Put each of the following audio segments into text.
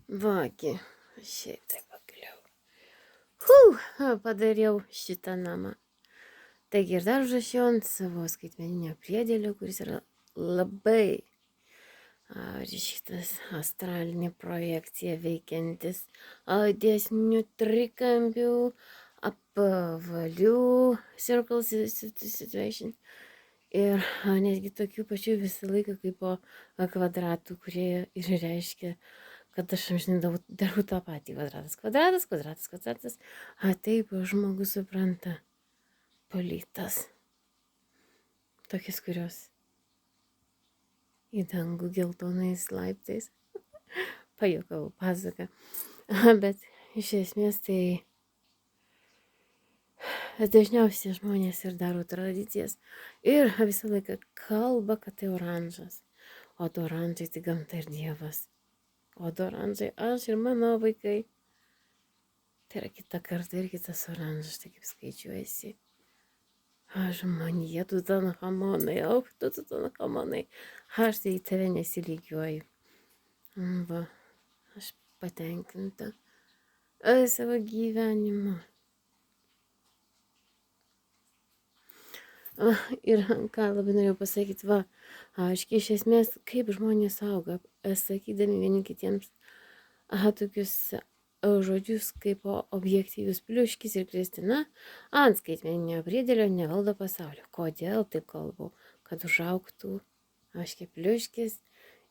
Vagi, šiaip tai pagaliau. Padariau šitą namą. Taigi ir dar užrašiau ant savo skaitmeninio priedėlio, kuris yra labai šitas astralinė projekcija veikiantis dėsnių trikampių, apvalių circle situation. Ir netgi tokių pačių visą laiką kaip po kvadratų, kurie ir reiškia, kad aš amžinai darau tą patį. Kvadratas. Taip žmogus supranta. Plytas. Tokias, kurios į dangų geltonais laiptais. Pajuokau pasaką. Bet iš esmės tai dažniausiai žmonės ir daro tradicijas. Ir visą laiką kalba, kad tai oranžas. O du oranžai tai gamta ir dievas. O du oranžai aš ir mano vaikai. Tai yra kita karta ir kitas oranžas, tai kaip skaičiuojasi. Žmonija, Tutanchamonai, Tutanchamonai. Aš tai į tave nesilygiuoju. Va, aš patenkinta savo gyvenimu. Ir ką labai norėjau pasakyti, aiškiai iš esmės, kaip žmonės auga, sakydami vieni kitiems tokius žodžius kaip objektyvius Pliuškis ir Kristina ant skaitmeninio priedėlio nevaldo pasaulio. Kodėl taip kalbu? Kad užaugtų aiškiai Pliuškis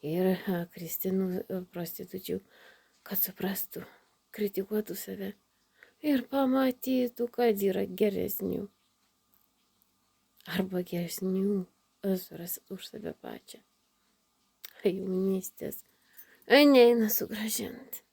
ir Kristinų prostitučių, kad suprastų, kritikuotų save ir pamatytų, kad yra geresnių. Arba geresnių suras už save pačią. Jaunystės neina sugrąžinti.